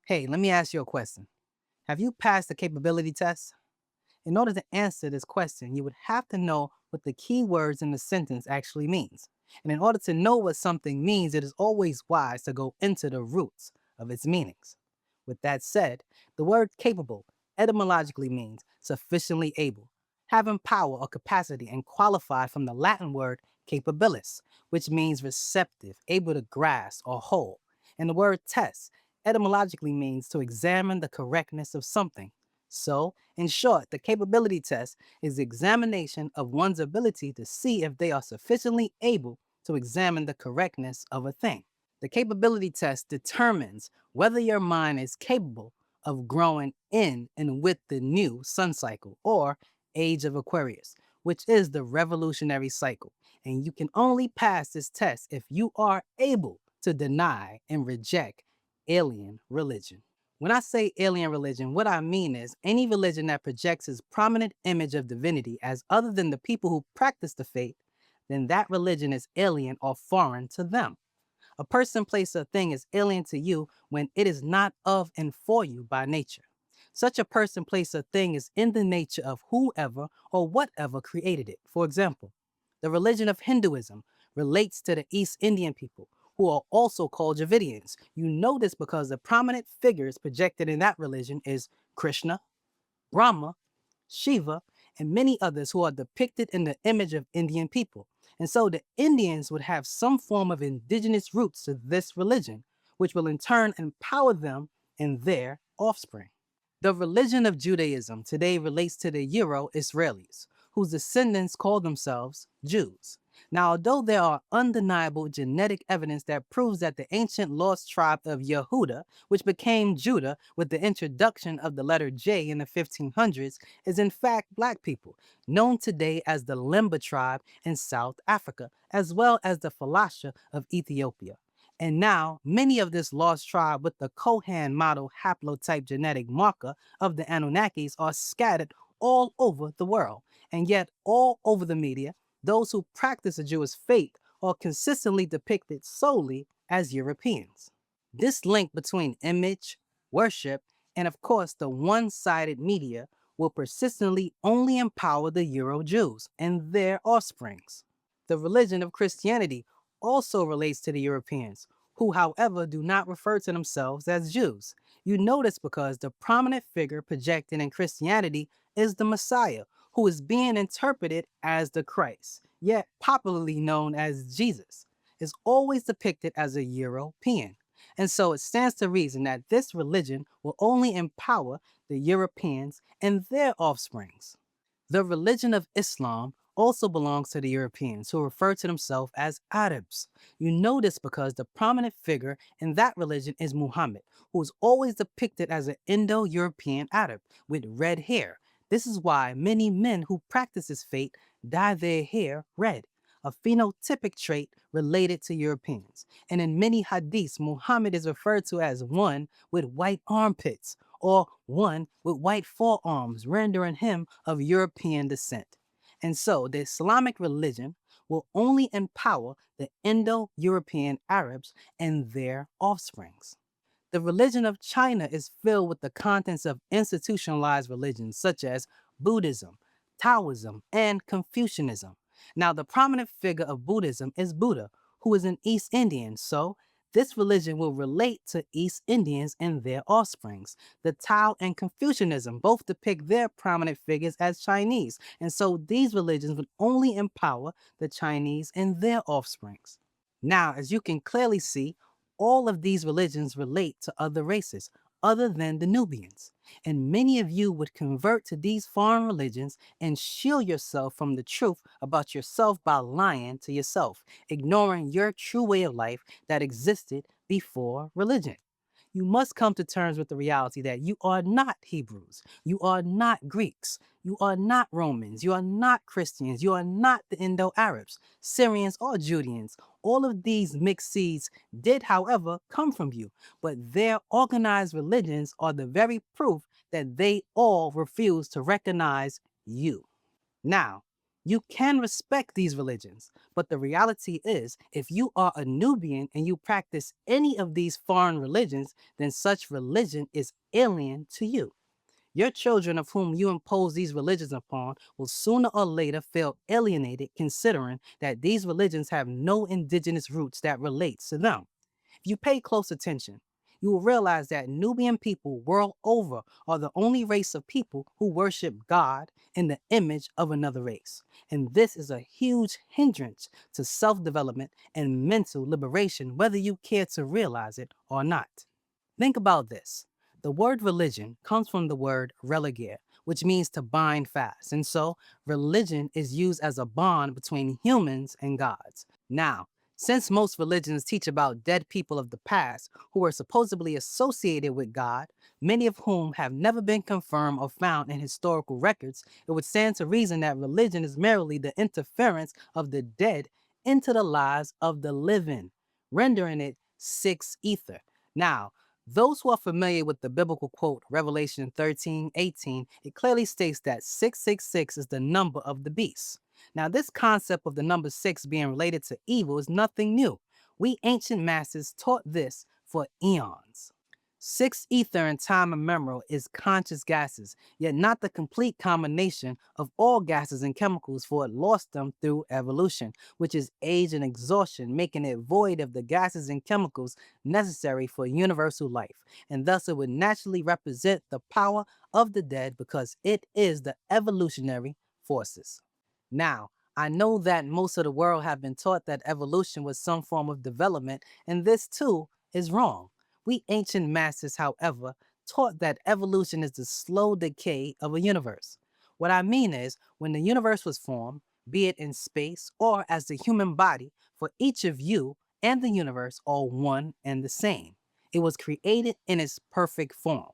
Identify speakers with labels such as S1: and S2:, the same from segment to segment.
S1: Hey, let me ask you a question. Have you passed the capability test? In order to answer this question, you would have to know what the key words in the sentence actually means. And in order to know what something means, it is always wise to go into the roots of its meanings. With that said, the word capable etymologically means sufficiently able, having power or capacity, and qualified from the Latin word capabilis, which means receptive, able to grasp or hold. And the word test etymologically means to examine the correctness of something. So, in short, the capability test is the examination of one's ability to see if they are sufficiently able to examine the correctness of a thing. The capability test determines whether your mind is capable of growing in and with the new sun cycle or age of Aquarius, which is the revolutionary cycle. And you can only pass this test if you are able to deny and reject alien religion. When I say alien religion, what I mean is any religion that projects its prominent image of divinity as other than the people who practice the faith, then that religion is alien or foreign to them. A person, place, or thing is alien to you when it is not of and for you by nature. Such a person, place, or thing is in the nature of whoever or whatever created it. For example, the religion of Hinduism relates to the East Indian people, who are also called Dravidians. You know this because the prominent figures projected in that religion is Krishna, Brahma, Shiva, and many others who are depicted in the image of Indian people. And so the Indians would have some form of indigenous roots to this religion, which will in turn empower them and their offspring. The religion of Judaism today relates to the Euro Israelis, whose descendants call themselves Jews. Now, although there are undeniable genetic evidence that proves that the ancient lost tribe of Yehuda, which became Judah with the introduction of the letter J in the 1500s, is in fact black people, known today as the Lemba tribe in South Africa, as well as the Falasha of Ethiopia. And now, many of this lost tribe with the Cohan model haplotype genetic marker of the Anunnakis are scattered all over the world. And yet, all over the media, those who practice the Jewish faith are consistently depicted solely as Europeans. This link between image, worship, and of course the one-sided media will persistently only empower the Euro Jews and their offsprings. The religion of Christianity also relates to the Europeans, who, however, do not refer to themselves as Jews. You know this because the prominent figure projected in Christianity is the Messiah, who is being interpreted as the Christ, yet popularly known as Jesus, is always depicted as a European. And so it stands to reason that this religion will only empower the Europeans and their offsprings. The religion of Islam also belongs to the Europeans, who refer to themselves as Arabs. You know this because the prominent figure in that religion is Muhammad, who is always depicted as an Indo-European Arab with red hair. This is why many men who practice this faith dye their hair red, a phenotypic trait related to Europeans. And in many hadiths, Muhammad is referred to as one with white armpits or one with white forearms, rendering him of European descent. And so the Islamic religion will only empower the Indo-European Arabs and their offsprings. The religion of China is filled with the contents of institutionalized religions such as Buddhism, Taoism, and Confucianism. Now, the prominent figure of Buddhism is Buddha, who is an East Indian, so this religion will relate to East Indians and their offsprings. The Tao and Confucianism both depict their prominent figures as Chinese, and so these religions would only empower the Chinese and their offsprings. Now, as you can clearly see, all of these religions relate to other races other than the Nubians. And many of you would convert to these foreign religions and shield yourself from the truth about yourself by lying to yourself, ignoring your true way of life that existed before religion. You must come to terms with the reality that you are not Hebrews, you are not Greeks, you are not Romans, you are not Christians, you are not the Indo-Arabs, Syrians, or Judeans. All of these mixed seeds did, however, come from you, but their organized religions are the very proof that they all refuse to recognize you. Now, You can respect these religions, but the reality is, if you are a Nubian and you practice any of these foreign religions, then such religion is alien to you. Your children, of whom you impose these religions upon, will sooner or later feel alienated, considering that these religions have no indigenous roots that relate to them. If you pay close attention, you will realize that Nubian people world over are the only race of people who worship God in the image of another race. And this is a huge hindrance to self development and mental liberation, whether you care to realize it or not. Think about this. The word religion comes from the word religare, which means to bind fast. And so, religion is used as a bond between humans and gods. Now, since most religions teach about dead people of the past who were supposedly associated with God, many of whom have never been confirmed or found in historical records, it would stand to reason that religion is merely the interference of the dead into the lives of the living, rendering it sixth ether. Now, those who are familiar with the biblical quote, Revelation 13:18, it clearly states that 666 is the number of the beast. Now, this concept of the number six being related to evil is nothing new. We ancient masters taught this for eons. Six ether in time immemorial is conscious gases, yet not the complete combination of all gases and chemicals, for it lost them through evolution, which is age and exhaustion, making it void of the gases and chemicals necessary for universal life. And thus it would naturally represent the power of the dead because it is the evolutionary forces. Now, I know that most of the world have been taught that evolution was some form of development, and this too is wrong. We ancient masters, however, taught that evolution is the slow decay of a universe. What I mean is, when the universe was formed, be it in space or as the human body, for each of you and the universe are one and the same. It was created in its perfect form.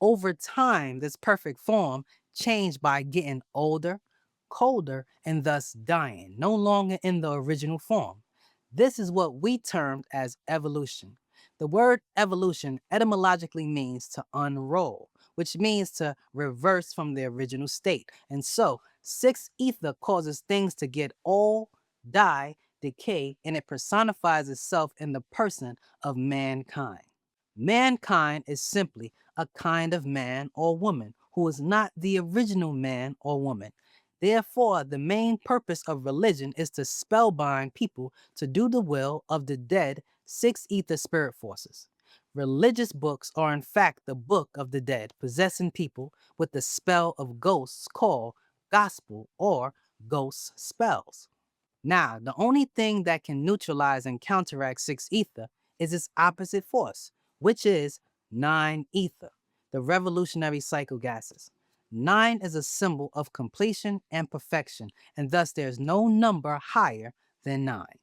S1: Over time, this perfect form changed by getting older, colder, and thus dying, no longer in the original form. This is what we termed as evolution. The word evolution etymologically means to unroll, which means to reverse from the original state. And so, six ether causes things to get old, die, decay, and it personifies itself in the person of mankind. Mankind is simply a kind of man or woman who is not the original man or woman. Therefore, the main purpose of religion is to spellbind people to do the will of the dead six ether spirit forces. Religious books are in fact the book of the dead, possessing people with the spell of ghosts called gospel or ghost spells. Now, the only thing that can neutralize and counteract six ether is its opposite force, which is nine ether, the revolutionary cycle gases. Nine is a symbol of completion and perfection, and thus there's no number higher than nine.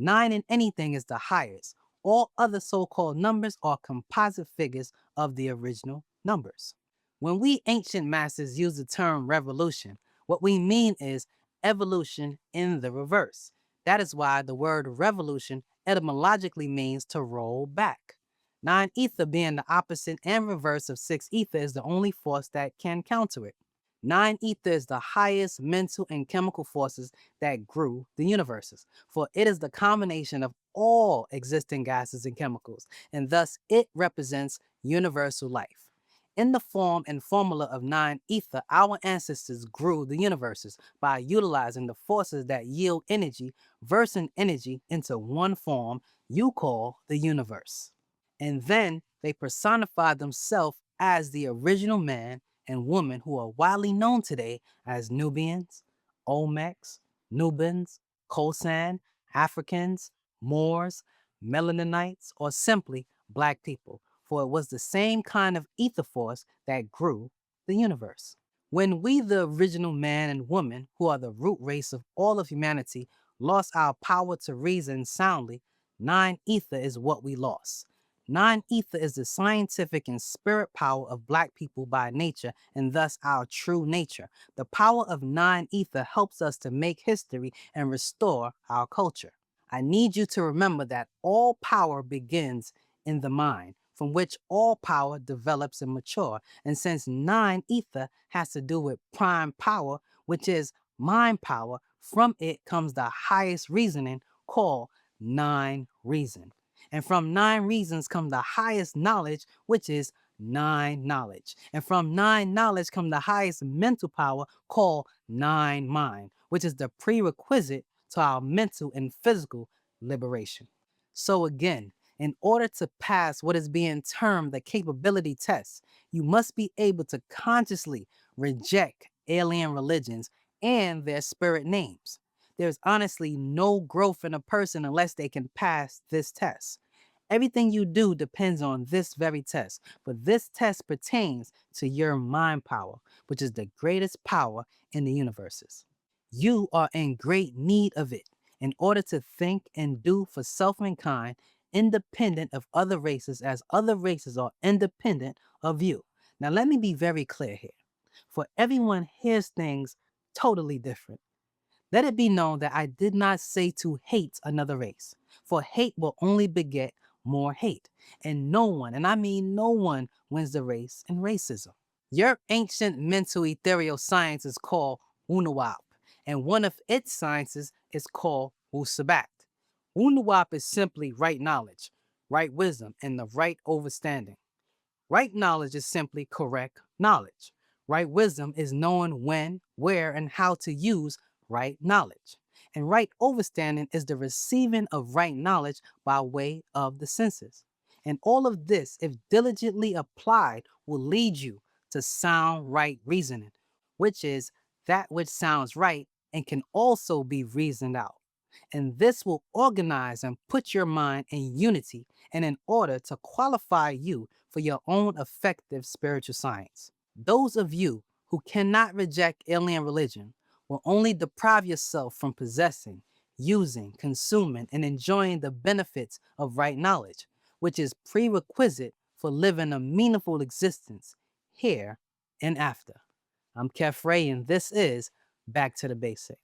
S1: Nine in anything is the highest. All other so called numbers are composite figures of the original numbers. When we ancient masters use the term revolution, what we mean is evolution in the reverse. That is why the word revolution etymologically means to roll back. Nine ether being the opposite and reverse of six ether is the only force that can counter it. Nine ether is the highest mental and chemical forces that grew the universes, for it is the combination of all existing gases and chemicals, and thus it represents universal life. In the form and formula of nine ether, our ancestors grew the universes by utilizing the forces that yield energy, versing energy into one form you call the universe. And then they personified themselves as the original man and woman who are widely known today as Nubians, Olmecs, Nubans, Khoisan, Africans, Moors, Melaninites, or simply Black people, for it was the same kind of ether force that grew the universe. When we, the original man and woman, who are the root race of all of humanity, lost our power to reason soundly, nine ether is what we lost. Nine ether is the scientific and spirit power of Black people by nature, and thus our true nature. The power of nine ether helps us to make history and restore our culture. I need you to remember that all power begins in the mind, from which all power develops and mature. And since nine ether has to do with prime power, which is mind power. From it comes the highest reasoning called nine reason. And from nine reasons come the highest knowledge, which is nine knowledge. And from nine knowledge come the highest mental power called nine mind, which is the prerequisite to our mental and physical liberation. So again, in order to pass what is being termed the capability test, you must be able to consciously reject alien religions and their spirit names. There's honestly no growth in a person unless they can pass this test. Everything you do depends on this very test, but this test pertains to your mind power, which is the greatest power in the universes. You are in great need of it in order to think and do for self and kind, independent of other races, as other races are independent of you. Now, let me be very clear here. For everyone hears things totally different. Let it be known that I did not say to hate another race, for hate will only beget more hate. And no one, and I mean no one, wins the race in racism. Your ancient mental ethereal science is called Wu-Sabat, and one of its sciences is called Wu-Sabat. Wu-Sabat is simply right knowledge, right wisdom, and the right understanding. Right knowledge is simply correct knowledge. Right wisdom is knowing when, where, and how to use right knowledge. And right understanding is the receiving of right knowledge by way of the senses. And all of this, if diligently applied, will lead you to sound right reasoning, which is that which sounds right and can also be reasoned out. And this will organize and put your mind in unity and in order to qualify you for your own effective spiritual science. Those of you who cannot reject alien religion will only deprive yourself from possessing, using, consuming, and enjoying the benefits of right knowledge, which is prerequisite for living a meaningful existence here and after. I'm KHAFRE, and this is Back to the Basics.